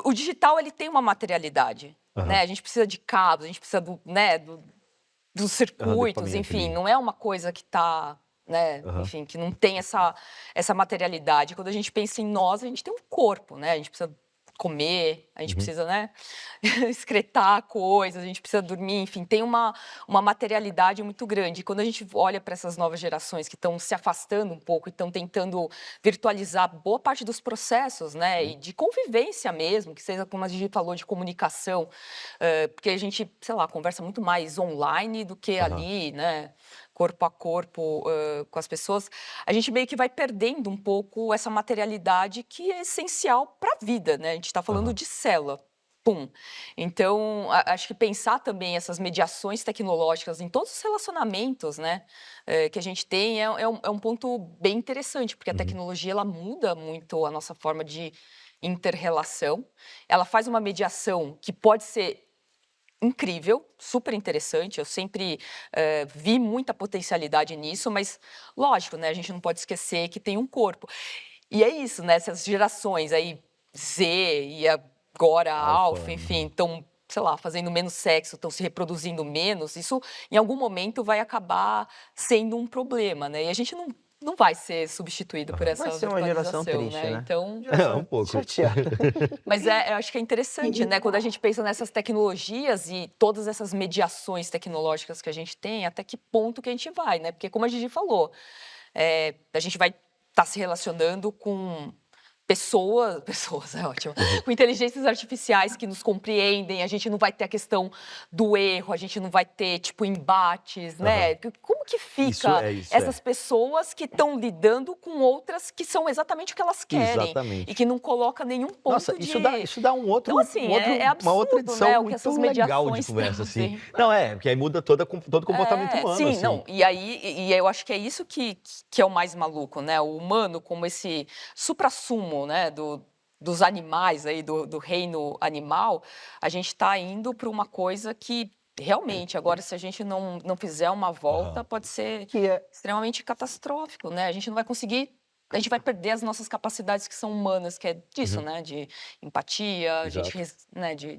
O digital, ele tem uma materialidade, né? A gente precisa de cabos, a gente precisa dos circuitos, equipamento enfim, ali. não é uma coisa que está, né, enfim, que não tem essa materialidade. Quando a gente pensa em nós, a gente tem um corpo, né? A gente precisa comer, a gente precisa, né, excretar coisas, a gente precisa dormir, enfim, tem uma materialidade muito grande. E quando a gente olha para essas novas gerações que estão se afastando um pouco e estão tentando virtualizar boa parte dos processos, né, e de convivência mesmo, que seja, como a gente falou, de comunicação, porque a gente, sei lá, conversa muito mais online do que ali, né, corpo a corpo com as pessoas, a gente meio que vai perdendo um pouco essa materialidade que é essencial para a vida, né? A gente está falando de célula. Pum. Então, acho que pensar também essas mediações tecnológicas em todos os relacionamentos, né, que a gente tem é um ponto bem interessante, porque a tecnologia ela muda muito a nossa forma de inter-relação. Ela faz uma mediação que pode ser incrível, super interessante. Eu sempre vi muita potencialidade nisso, mas lógico, né? A gente não pode esquecer que tem um corpo. E é isso, né? Essas gerações aí, Z e agora a Alpha, enfim, estão, sei lá, fazendo menos sexo, estão se reproduzindo menos. Isso, em algum momento, vai acabar sendo um problema, né? E a gente não vai ser substituído por essa Vai ser uma geração virtualização, triste, né? né? Então, Um pouco. Chateado. mas eu acho que é interessante, né? Quando a gente pensa nessas tecnologias e todas essas mediações tecnológicas que a gente tem, até que ponto que a gente vai, né? Porque, como a Gigi falou, a gente vai estar se relacionando com pessoas é ótimo, com inteligências artificiais que nos compreendem, a gente não vai ter a questão do erro, a gente não vai ter, tipo, embates, né? Como que fica essas pessoas que estão lidando com outras que são exatamente o que elas querem Exatamente. e que não coloca nenhum ponto Nossa, isso dá um outro, Então, assim, é uma outra absurdo, edição né, o que essas muito legal de mediações conversa, assim. trazem. Não, porque aí muda todo o comportamento humano, Sim, assim. não, e aí eu acho que é isso que é o mais maluco, né? O humano como esse suprassumo, né, dos animais aí, do reino animal, a gente está indo para uma coisa que realmente, agora, se a gente não fizer uma volta, pode ser Que é extremamente catastrófico, né? A gente não vai conseguir. A gente vai perder as nossas capacidades que são humanas, que é disso, né? De empatia,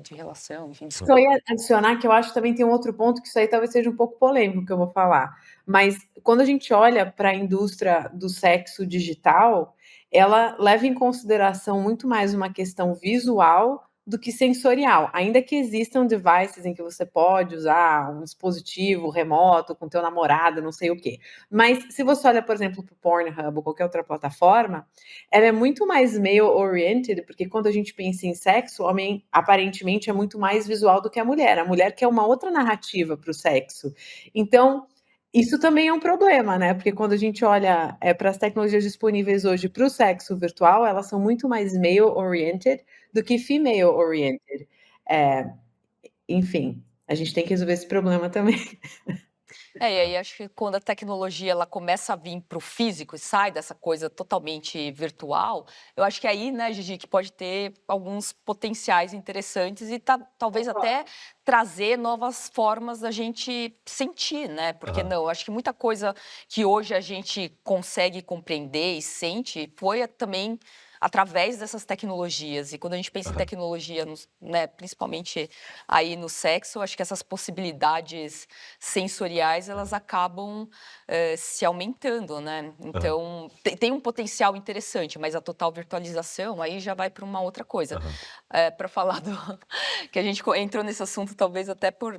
de relação, enfim. Eu só ia adicionar que eu acho que também tem um outro ponto que isso aí talvez seja um pouco polêmico que eu vou falar. Mas quando a gente olha para a indústria do sexo digital, ela leva em consideração muito mais uma questão visual do que sensorial. Ainda que existam devices em que você pode usar um dispositivo remoto com teu namorado, não sei o quê. Mas se você olha, por exemplo, para o Pornhub ou qualquer outra plataforma, ela é muito mais male-oriented, porque quando a gente pensa em sexo, o homem aparentemente é muito mais visual do que a mulher. A mulher quer uma outra narrativa para o sexo. Então, Isso também é um problema, né? Porque quando a gente olha para as tecnologias disponíveis hoje para o sexo virtual, elas são muito mais male-oriented do que female-oriented. É, enfim, a gente tem que resolver esse problema também. E aí acho que quando a tecnologia ela começa a vir para o físico e sai dessa coisa totalmente virtual, eu acho que aí, né, Gigi, que pode ter alguns potenciais interessantes e talvez até trazer novas formas da gente sentir, né? Porque Aham. não, eu acho que muita coisa que hoje a gente consegue compreender e sente foi também através dessas tecnologias. E quando a gente pensa em Aham. tecnologia, né, principalmente aí no sexo, acho que essas possibilidades sensoriais elas acabam se aumentando, né? Aham. Então tem um potencial interessante, mas a total virtualização aí já vai para uma outra coisa. Aham. Para falar que a gente entrou nesse assunto talvez até por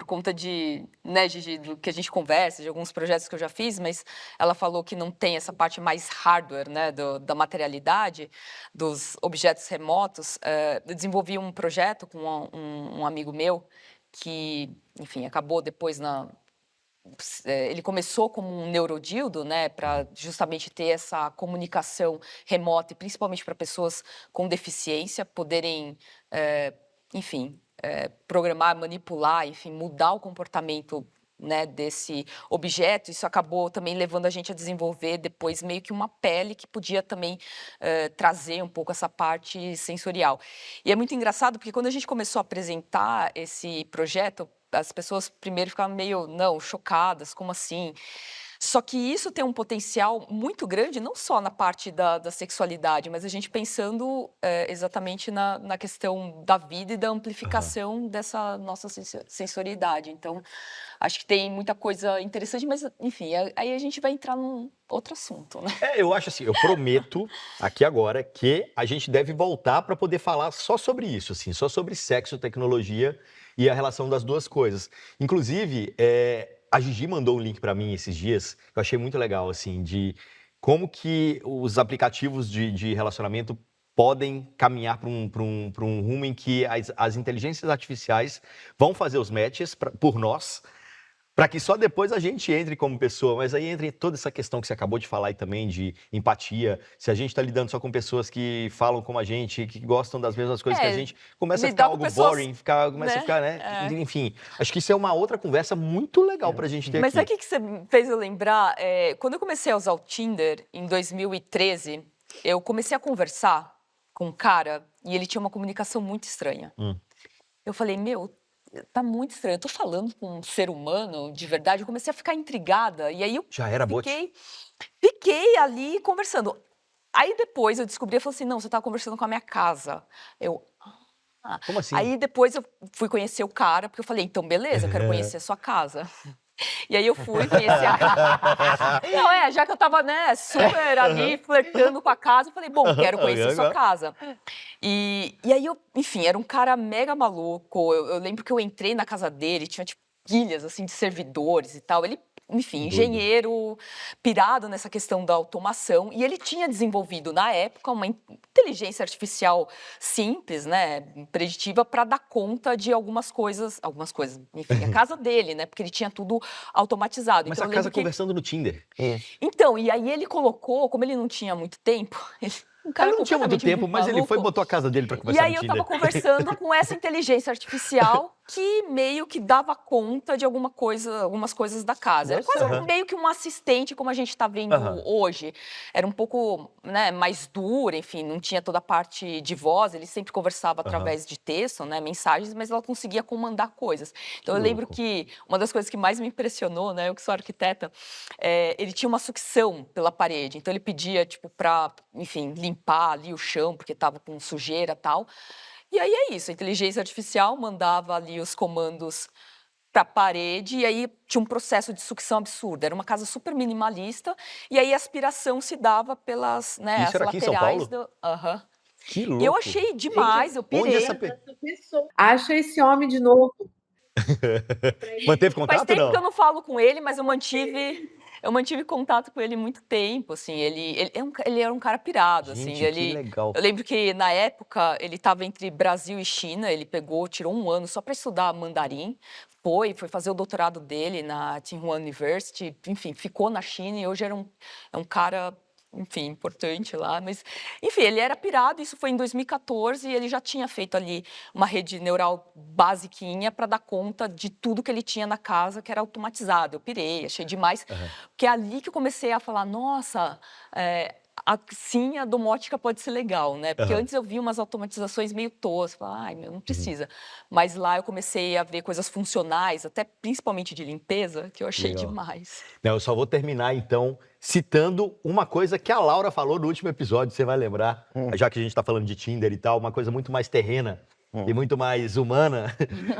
conta de, né, do que a gente conversa, de alguns projetos que eu já fiz, mas ela falou que não tem essa parte mais hardware, né, da materialidade, dos objetos remotos. Eu desenvolvi um projeto com um amigo meu que, enfim, acabou depois ele começou como um neurodildo, né, para justamente ter essa comunicação remota e principalmente para pessoas com deficiência poderem, enfim, programar, manipular, enfim, mudar o comportamento, né, desse objeto. Isso acabou também levando a gente a desenvolver depois meio que uma pele que podia também trazer um pouco essa parte sensorial. E é muito engraçado porque quando a gente começou a apresentar esse projeto, as pessoas primeiro ficavam meio, não, chocadas, como assim? Só que isso tem um potencial muito grande, não só na parte da sexualidade, mas a gente pensando exatamente na questão da vida e da Aham. amplificação dessa nossa sensoriedade. Então, acho que tem muita coisa interessante, mas, enfim, aí a gente vai entrar num outro assunto, né? Eu acho assim, eu prometo aqui agora que a gente deve voltar para poder falar só sobre isso, assim, só sobre sexo, tecnologia e a relação das duas coisas. Inclusive, a Gigi mandou um link para mim esses dias, que eu achei muito legal, assim, de como que os aplicativos de relacionamento podem caminhar para um rumo em que as inteligências artificiais vão fazer os matches por nós, para que só depois a gente entre como pessoa, mas aí entra toda essa questão que você acabou de falar aí também de empatia. Se a gente está lidando só com pessoas que falam como a gente, que gostam das mesmas coisas que a gente, começa a ficar Lidar com algo pessoas, boring, começa a né? ficar, né? Enfim, acho que isso é uma outra conversa muito legal para a gente ter Mas sabe aqui. o que você fez eu lembrar? Quando eu comecei a usar o Tinder, em 2013, eu comecei a conversar com um cara e ele tinha uma comunicação muito estranha. Hum. Eu falei, meu, tá muito estranho. Eu tô falando com um ser humano de verdade. Eu comecei a ficar intrigada. E aí eu Já era bot? fiquei ali conversando. Aí depois eu descobri, eu falei assim, não, você tava conversando com a minha casa. Eu, Como assim? Aí depois eu fui conhecer o cara, porque eu falei, então beleza, eu quero conhecer a sua casa. E aí eu fui conhecer a casa. Não, já que eu tava, né, super ali flertando com a casa, eu falei, bom, quero conhecer a sua casa. E aí enfim, era um cara mega maluco. Eu lembro que eu entrei na casa dele, tinha tipo pilhas assim de servidores e tal. Ele, enfim, Doido. engenheiro, pirado nessa questão da automação, e ele tinha desenvolvido na época uma inteligência artificial simples, né, preditiva para dar conta de algumas coisas, enfim, a casa dele, né, porque ele tinha tudo automatizado. Mas Então a eu casa lembro que conversando no Tinder. então, e aí ele colocou, como ele não tinha muito tempo, um cara Ele não tinha muito completamente tempo, mas ele foi e maluco. botou a casa dele para E conversar aí no eu Tinder. tava conversando com essa inteligência artificial que meio que dava conta de algumas coisas da casa. Era quase Aham. meio que um assistente, como a gente está vendo Aham. hoje. Era um pouco, né, mais dura, enfim, não tinha toda a parte de voz, ele sempre conversava através de texto, né, mensagens, mas ela conseguia comandar coisas. Então eu lembro louco. que uma das coisas que mais me impressionou, né, eu que sou arquiteta, ele tinha uma sucção pela parede. Então ele pedia, tipo, para, enfim, limpar ali o chão, porque estava com sujeira e tal. E aí é isso, a inteligência artificial mandava ali os comandos para a parede e aí tinha um processo de sucção absurdo. Era uma casa super minimalista e aí a aspiração se dava pelas, né, Isso as era aqui em São laterais Paulo? do... Aham. Que E eu louco. achei demais, eu Onde pirei. Acha esse homem de novo. Manteve Faz contato, tempo que eu não? não falo com ele, mas eu mantive contato com ele muito tempo, assim, ele era um cara pirado, assim, Gente, que legal. eu lembro que na época ele estava entre Brasil e China, ele tirou um ano só para estudar mandarim, foi fazer o doutorado dele na Tsinghua University, enfim, ficou na China e hoje é um cara, enfim, importante lá. Mas, enfim, ele era pirado, isso foi em 2014 e ele já tinha feito ali uma rede neural basiquinha para dar conta de tudo que ele tinha na casa, que era automatizado. Eu pirei, achei demais, porque é ali que eu comecei a falar, nossa, sim, a domótica pode ser legal, né? Porque antes eu via umas automatizações meio toscas, falava, ai, meu, não precisa. Mas lá eu comecei a ver coisas funcionais, até principalmente de limpeza, que eu achei Legal. demais. Não, eu só vou terminar, então, citando uma coisa que a Laura falou no último episódio, você vai lembrar, já que a gente está falando de Tinder e tal, uma coisa muito mais terrena e muito mais humana,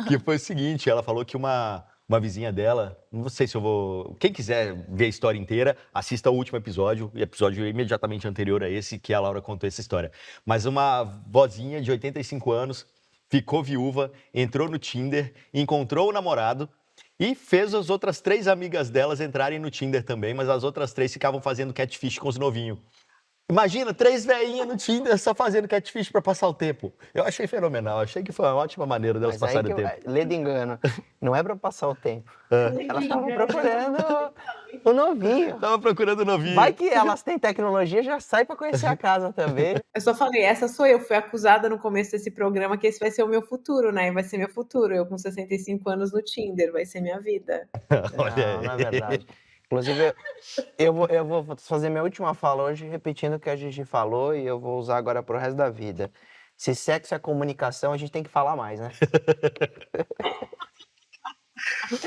que foi o seguinte, ela falou que uma vizinha dela, não sei se eu vou... Quem quiser ver a história inteira, assista o último episódio, o episódio imediatamente anterior a esse, que a Laura contou essa história. Mas uma vozinha de 85 anos ficou viúva, entrou no Tinder, encontrou o namorado, e fez as outras 3 amigas delas entrarem no Tinder também, mas as outras 3 ficavam fazendo catfish com os novinhos. Imagina, 3 velhinhas no Tinder só fazendo catfish para passar o tempo. Eu achei fenomenal, achei que foi uma ótima maneira delas Mas aí passarem o tempo. lê de engano. Não é pra passar o tempo. Elas estavam procurando o novinho. Tava procurando novinho. Vai que elas têm tecnologia, já sai pra conhecer a casa também. Eu só falei, essa sou eu. Fui acusada no começo desse programa que esse vai ser o meu futuro, né? Vai ser meu futuro. Eu com 65 anos no Tinder, vai ser minha vida. Olha Não é aí. verdade. Inclusive, eu vou fazer minha última fala hoje, repetindo o que a Gigi falou, e eu vou usar agora pro resto da vida. Se sexo é comunicação, a gente tem que falar mais, né?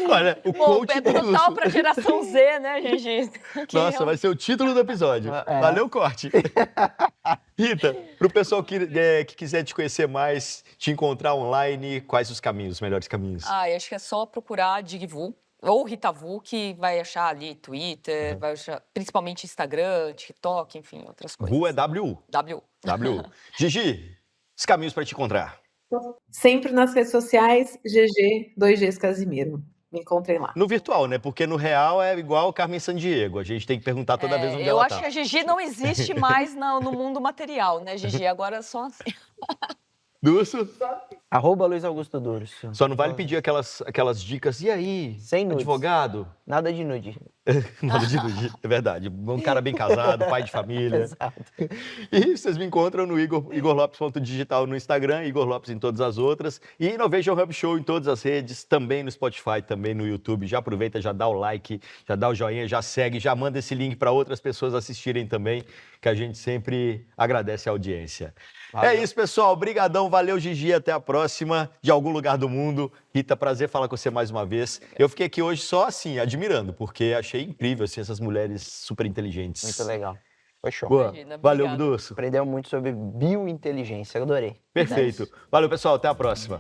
Olha, o Bom, coach é do total Lúcio. para geração Z, né, Gigi? Que Nossa, vai ser o título do episódio. É. Valeu, corte. Rita, pro pessoal que quiser te conhecer mais, te encontrar online, quais os caminhos, os melhores caminhos? eu acho que é só procurar Digvu ou Ritavu, que vai achar ali Twitter, vai achar, principalmente Instagram, TikTok, enfim, outras coisas. Ru é W. W. W. Gigi, os caminhos para te encontrar. Sempre nas redes sociais, GG, 2Gs Casimiro. Me encontrem lá. No virtual, né? Porque no real é igual o Carmen Sandiego. A gente tem que perguntar toda vez onde Eu ela acho tá. que a Gigi não existe mais no mundo material, né, Gigi? Agora é só assim. Durso, @Luiz Augusto Durso. só não vale pedir aquelas dicas. E aí, Sem nudes. advogado? Nada de nude. Nada de nude, é verdade. Um cara bem casado, pai de família. Exato. E vocês me encontram no igorlopes.digital no Instagram, Igor Lopes em todas as outras. E Innovation Hub Show em todas as redes, também no Spotify, também no YouTube. Já aproveita, já dá o like, já dá o joinha, já segue, já manda esse link para outras pessoas assistirem também, que a gente sempre agradece a audiência. Valeu. É isso, pessoal. Obrigadão, valeu, Gigi. Até a próxima, de algum lugar do mundo. Rita, prazer falar com você mais uma vez. Eu fiquei aqui hoje só assim, admirando, porque achei incrível assim, essas mulheres super inteligentes. Muito legal. Foi show. Boa. Imagina, Valeu, obrigada. Durso. Aprendeu muito sobre biointeligência. Eu adorei. Perfeito. Valeu, pessoal. Até a próxima.